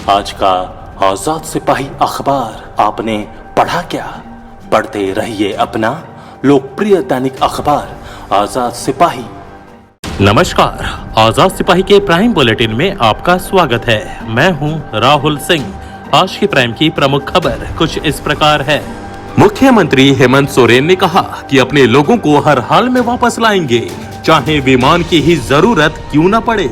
आज का आजाद सिपाही अखबार आपने पढ़ा क्या? पढ़ते रहिए अपना लोकप्रिय दैनिक अखबार आजाद सिपाही। नमस्कार, आजाद सिपाही के प्राइम बुलेटिन में आपका स्वागत है। मैं हूं राहुल सिंह। आज की प्राइम की प्रमुख खबर कुछ इस प्रकार है। मुख्यमंत्री हेमंत सोरेन ने कहा कि अपने लोगों को हर हाल में वापस लाएंगे, चाहे विमान की ही जरूरत क्यों न पड़े।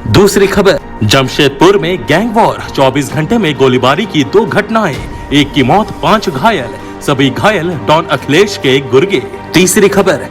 दूसरी खबर, जमशेदपुर में गैंग वॉर, 24 घंटे में गोलीबारी की 2 घटनाएं, एक की मौत 5 घायल, सभी घायल डॉन अखिलेश के गुर्गे। तीसरी खबर,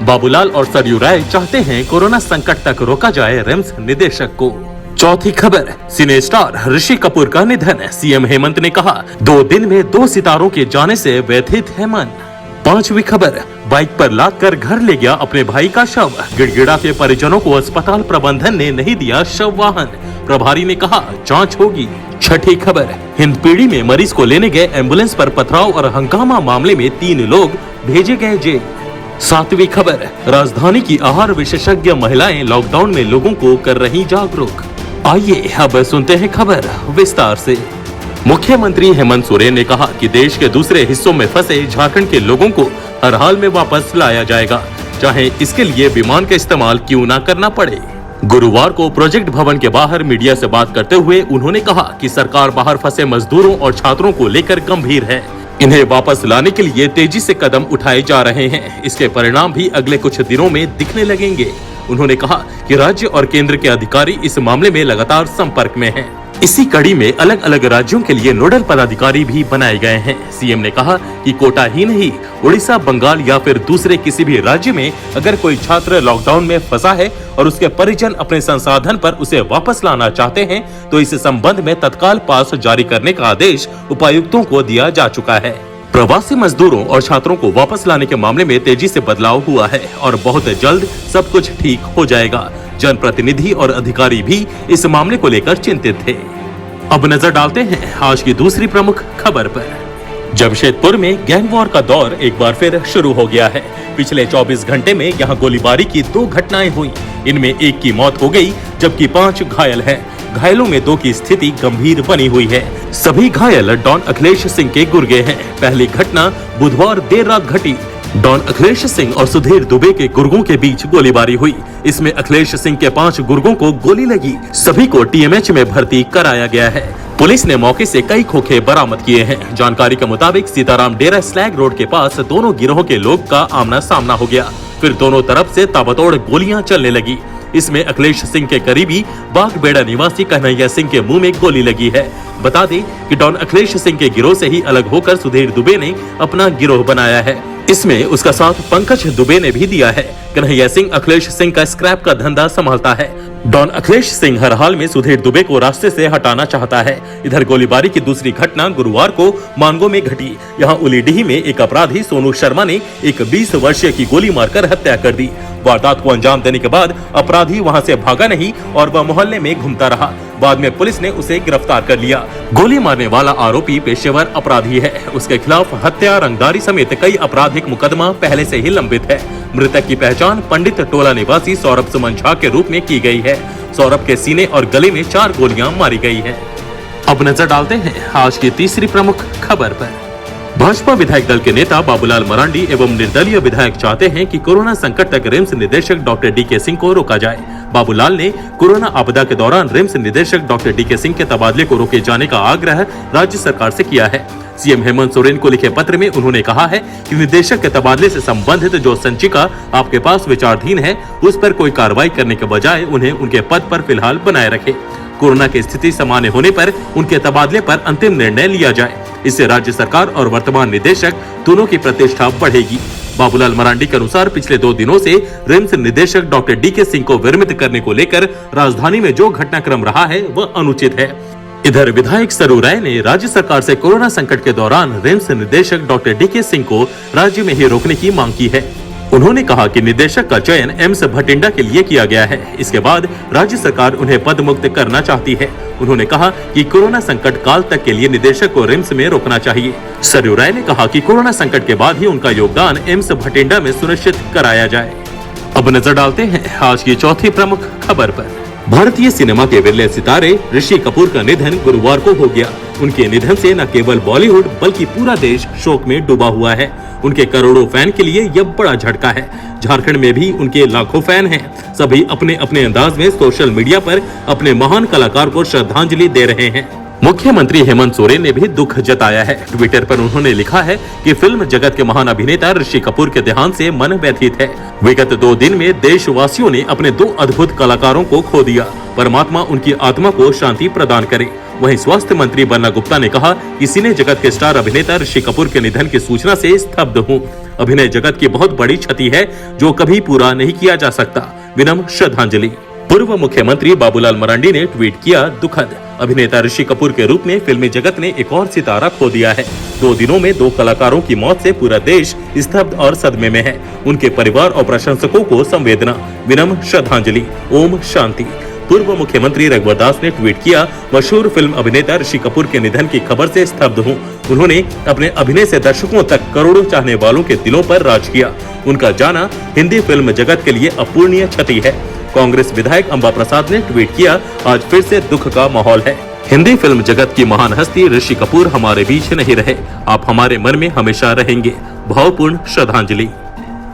बाबूलाल और सरयू राय चाहते हैं कोरोना संकट तक रोका जाए रिम्स निदेशक को। चौथी खबर, सिने स्टार ऋषि कपूर का निधन, सीएम हेमंत ने कहा 2 दिन में 2 सितारों के जाने से व्यथित है मन। पांचवी खबर, बाइक पर लाद कर घर ले गया अपने भाई का शव, गिड़गिड़ा के परिजनों को अस्पताल प्रबंधन ने नहीं दिया शव वाहन, प्रभारी ने कहा जांच होगी। छठी खबर, हिंदपीढ़ी में मरीज को लेने गए एम्बुलेंस पर पथराव और हंगामा मामले में 3 लोग भेजे गए जेल। सातवीं खबर, राजधानी की आहार विशेषज्ञ महिलाएं लॉकडाउन में लोगों को कर रही जागरूक। आइए अब सुनते हैं खबर विस्तार से। मुख्यमंत्री हेमंत सोरेन ने कहा कि देश के दूसरे हिस्सों में फंसे झारखंड के लोगों को हर हाल में वापस लाया जाएगा, चाहे इसके लिए विमान का इस्तेमाल क्यों न करना पड़े। गुरुवार को प्रोजेक्ट भवन के बाहर मीडिया से बात करते हुए उन्होंने कहा कि सरकार बाहर फंसे मजदूरों और छात्रों को लेकर गंभीर है। इन्हें वापस लाने के लिए तेजी से कदम उठाए जा रहे हैं। इसके परिणाम भी अगले कुछ दिनों में दिखने लगेंगे। उन्होंने कहा कि राज्य और केंद्र के अधिकारी इस मामले में लगातार संपर्क में हैं। इसी कड़ी में अलग अलग राज्यों के लिए नोडल पदाधिकारी भी बनाए गए हैं। सीएम ने कहा कि कोटा ही नहीं, उड़ीसा, बंगाल या फिर दूसरे किसी भी राज्य में अगर कोई छात्र लॉकडाउन में फंसा है और उसके परिजन अपने संसाधन पर उसे वापस लाना चाहते हैं तो इस संबंध में तत्काल पास जारी करने का आदेश उपायुक्तों को दिया जा चुका है। प्रवासी मजदूरों और छात्रों को वापस लाने के मामले में तेजी से बदलाव हुआ है और बहुत जल्द सब कुछ ठीक हो जाएगा। जनप्रतिनिधि और अधिकारी भी इस मामले को लेकर चिंतित थे। अब नजर डालते हैं आज की दूसरी प्रमुख खबर पर। जमशेदपुर में गैंग वॉर का दौर एक बार फिर शुरू हो गया है। पिछले 24 घंटे में यहां गोलीबारी की 2 घटनाएं हुई। इनमें एक की मौत हो गई जबकि 5 घायल हैं। घायलों में 2 की स्थिति गंभीर बनी हुई है। सभी घायल डॉन अखिलेश सिंह के गुर्गे हैं। पहली घटना बुधवार देर रात घटी। डॉन अखिलेश सिंह और सुधीर दुबे के गुर्गों के बीच गोलीबारी हुई। इसमें अखिलेश सिंह के 5 गुर्गों को गोली लगी। सभी को टीएमएच में भर्ती कराया गया है। पुलिस ने मौके से कई खोखे बरामद किए हैं। जानकारी के मुताबिक सीताराम डेरा स्लैग रोड के पास दोनों गिरोह के लोग का आमना सामना हो गया। फिर दोनों तरफ से ताबड़तोड़ गोलियां चलने लगी। इसमें अखिलेश सिंह के करीबी बागबेड़ा निवासी कन्हैया सिंह के मुंह में गोली लगी है। बता दें कि डॉन अखिलेश सिंह के गिरोह से ही अलग होकर सुधीर दुबे ने अपना गिरोह बनाया है। इसमें उसका साथ पंकज दुबे ने भी दिया है। कन्हैया सिंह अखिलेश सिंह का स्क्रैप का धंधा संभालता है। डॉन अखिलेश सिंह हर हाल में सुधीर दुबे को रास्ते से हटाना चाहता है। इधर गोलीबारी की दूसरी घटना गुरुवार को मानगो में घटी। यहाँ उलीडीह में एक अपराधी सोनू शर्मा ने एक 20 वर्षीय की गोली मारकर हत्या कर दी। वारदात को अंजाम देने के बाद अपराधी वहां से भागा नहीं और वह मोहल्ले में घूमता रहा। बाद में पुलिस ने उसे गिरफ्तार कर लिया। गोली मारने वाला आरोपी पेशेवर अपराधी है। उसके खिलाफ हत्या, रंगदारी समेत कई आपराधिक मुकदमा पहले से ही लंबित है। मृतक की पहचान पंडित टोला निवासी सौरभ सुमन झा के रूप में की गई है। सौरभ के सीने और गले में 4 गोलियां मारी गई है। अब नजर डालते हैं आज की तीसरी प्रमुख खबर पर। भाजपा विधायक दल के नेता बाबूलाल मरांडी एवं निर्दलीय विधायक चाहते हैं कि कोरोना संकट तक रिम्स निदेशक डॉक्टर डीके सिंह को रोका जाए। बाबूलाल ने कोरोना आपदा के दौरान रिम्स निदेशक डॉक्टर डीके सिंह के तबादले को रोके जाने का आग्रह राज्य सरकार से किया है। सीएम हेमंत सोरेन को लिखे पत्र में उन्होंने कहा है कि निदेशक के तबादले से संबंधित जो संचिका आपके पास विचाराधीन है उस पर कोई कार्रवाई करने के बजाय उन्हें उनके पद पर फिलहाल बनाए रखे। कोरोना की स्थिति सामान्य होने पर उनके तबादले पर अंतिम निर्णय लिया जाए। इससे राज्य सरकार और वर्तमान निदेशक दोनों की प्रतिष्ठा बढ़ेगी। बाबूलाल मरांडी के अनुसार पिछले 2 दिनों से रिम्स निदेशक डॉक्टर डीके सिंह को विरमित करने को लेकर राजधानी में जो घटनाक्रम रहा है वह अनुचित है। इधर विधायक सरयू राय ने राज्य सरकार से कोरोना संकट के दौरान रिम्स निदेशक डॉक्टर डीके सिंह को राज्य में ही रोकने की मांग की है। उन्होंने कहा कि निदेशक का चयन एम्स भटिंडा के लिए किया गया है। इसके बाद राज्य सरकार उन्हें पद मुक्त करना चाहती है। उन्होंने कहा कि कोरोना संकट काल तक के लिए निदेशक को रिम्स में रोकना चाहिए। सरयू राय ने कहा कि कोरोना संकट के बाद ही उनका योगदान एम्स भटिंडा में सुनिश्चित कराया जाए। अब नजर डालते हैं आज की चौथी प्रमुख खबर पर। भारतीय सिनेमा के विरले सितारे ऋषि कपूर का निधन गुरुवार को हो गया। उनके निधन से न केवल बॉलीवुड बल्कि पूरा देश शोक में डूबा हुआ है। उनके करोड़ों फैन के लिए यह बड़ा झटका है। झारखंड में भी उनके लाखों फैन हैं। सभी अपने अपने अंदाज में सोशल मीडिया पर अपने महान कलाकार को श्रद्धांजलि दे रहे हैं। मुख्यमंत्री हेमंत सोरेन ने भी दुख जताया है। ट्विटर पर उन्होंने लिखा है कि फिल्म जगत के महान अभिनेता ऋषि कपूर के देहांत से मन व्यथित है। विगत 2 दिन में देशवासियों ने अपने 2 अद्भुत कलाकारों को खो दिया। परमात्मा उनकी आत्मा को शांति प्रदान करे। वहीं स्वास्थ्य मंत्री बन्ना गुप्ता ने कहा कि सिने जगत के स्टार अभिनेता ऋषि कपूर के निधन की सूचना से स्तब्ध हूँ। अभिनय जगत की बहुत बड़ी क्षति है जो कभी पूरा नहीं किया जा सकता। विनम्र श्रद्धांजलि। पूर्व मुख्यमंत्री बाबूलाल मरांडी ने ट्वीट किया, दुखद, अभिनेता ऋषि कपूर के रूप में फिल्मी जगत ने एक और सितारा खो दिया है। 2 दिनों में 2 कलाकारों की मौत से पूरा देश स्तब्ध और सदमे में है। उनके परिवार और प्रशंसकों को संवेदना, विनम्र श्रद्धांजलि। ओम शांति। पूर्व मुख्यमंत्री रघुवर दास ने ट्वीट किया, मशहूर फिल्म अभिनेता ऋषि कपूर के निधन की खबर से स्तब्ध हूँ। उन्होंने अपने अभिनय से दर्शकों तक करोड़ों चाहने वालों के दिलों पर राज किया। उनका जाना हिंदी फिल्म जगत के लिए अपूरणीय क्षति है। कांग्रेस विधायक अंबा प्रसाद ने ट्वीट किया, आज फिर से दुख का माहौल है। हिंदी फिल्म जगत की महान हस्ती ऋषि कपूर हमारे बीच नहीं रहे। आप हमारे मन में हमेशा रहेंगे। भावपूर्ण श्रद्धांजलि।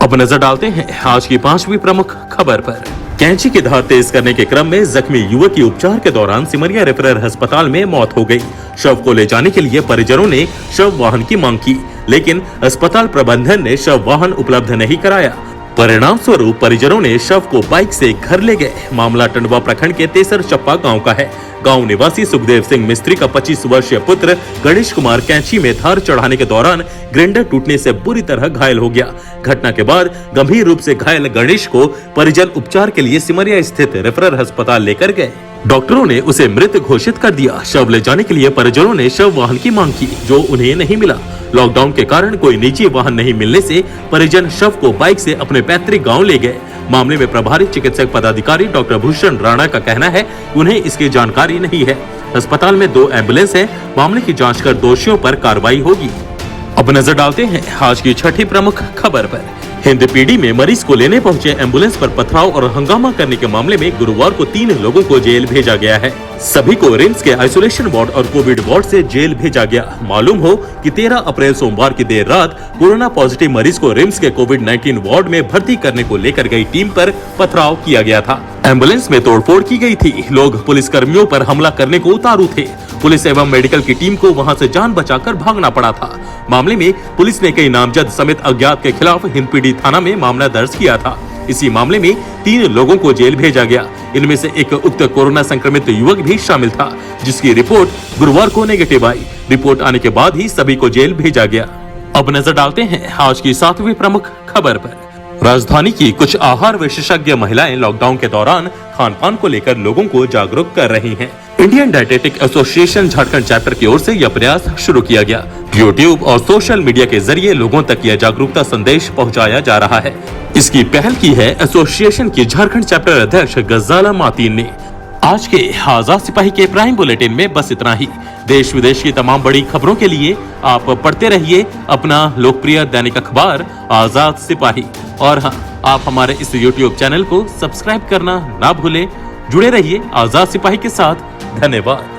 अब नजर डालते हैं आज की 5वीं प्रमुख खबर पर। कैंची की धार तेज करने के क्रम में जख्मी युवक की उपचार के दौरान सिमरिया रेफरल अस्पताल में मौत हो गई। शव को ले जाने के लिए परिजनों ने शव वाहन की मांग की, लेकिन अस्पताल प्रबंधन ने शव वाहन उपलब्ध नहीं कराया। परिणाम स्वरूप परिजनों ने शव को बाइक से घर ले गए। मामला टंडवा प्रखंड के तेसर चप्पा गांव का है। गांव निवासी सुखदेव सिंह मिस्त्री का 25 वर्षीय पुत्र गणेश कुमार कैंची में धार चढ़ाने के दौरान ग्राइंडर टूटने से बुरी तरह घायल हो गया। घटना के बाद गंभीर रूप से घायल गणेश को परिजन उपचार के लिए सिमरिया स्थित रेफरल अस्पताल लेकर गए। डॉक्टरों ने उसे मृत घोषित कर दिया। शव ले जाने के लिए परिजनों ने शव वाहन की मांग की, जो उन्हें नहीं मिला। लॉकडाउन के कारण कोई निजी वाहन नहीं मिलने से परिजन शव को बाइक से अपने पैतृक गांव ले गए। मामले में प्रभारी चिकित्सक पदाधिकारी डॉक्टर भूषण राणा का कहना है उन्हें इसकी जानकारी नहीं है। अस्पताल में 2 एम्बुलेंस है। मामले की जांच कर दोषियों पर कार्रवाई होगी। अब नजर डालते हैं आज की 6ठी प्रमुख खबर पर। हिंदपीढ़ी में मरीज को लेने पहुंचे एम्बुलेंस पर पथराव और हंगामा करने के मामले में गुरुवार को 3 लोगों को जेल भेजा गया है। सभी को रिम्स के आइसोलेशन वार्ड और कोविड वार्ड से जेल भेजा गया। मालूम हो कि 13 अप्रैल सोमवार की देर रात कोरोना पॉजिटिव मरीज को रिम्स के कोविड-19 वार्ड में भर्ती करने को लेकर गई टीम पर पथराव किया गया था। एम्बुलेंस में तोड़फोड़ की गई थी। लोग पुलिस कर्मियों पर हमला करने को उतारू थे। पुलिस एवं मेडिकल की टीम को वहां से जान बचाकर भागना पड़ा था। मामले में पुलिस ने कई नामजद समेत अज्ञात के खिलाफ हिंदपीढ़ी थाना में मामला दर्ज किया था। इसी मामले में 3 लोगों को जेल भेजा गया। इनमें से एक उक्त कोरोना संक्रमित युवक भी शामिल था, जिसकी रिपोर्ट गुरुवार को नेगेटिव आई। रिपोर्ट आने के बाद ही सभी को जेल भेजा गया। अब नजर डालते हैं आज की 7वीं प्रमुख खबर पर। राजधानी की कुछ आहार विशेषज्ञ महिलाएं लॉकडाउन के दौरान खान पान को लेकर लोगों को जागरूक कर रही हैं। इंडियन डायटेटिक एसोसिएशन झारखंड चैप्टर की ओर से यह प्रयास शुरू किया गया। यूट्यूब और सोशल मीडिया के जरिए लोगों तक यह जागरूकता संदेश पहुंचाया जा रहा है। इसकी पहल की है एसोसिएशन की झारखंड चैप्टर अध्यक्ष गजाला मातीन ने। आज के आजाद सिपाही के प्राइम बुलेटिन में बस इतना ही। देश विदेश की तमाम बड़ी खबरों के लिए आप पढ़ते रहिए अपना लोकप्रिय दैनिक अखबार आजाद सिपाही। और हाँ, आप हमारे इस YouTube चैनल को सब्सक्राइब करना ना भूलें। जुड़े रहिए आजाद सिपाही के साथ। धन्यवाद।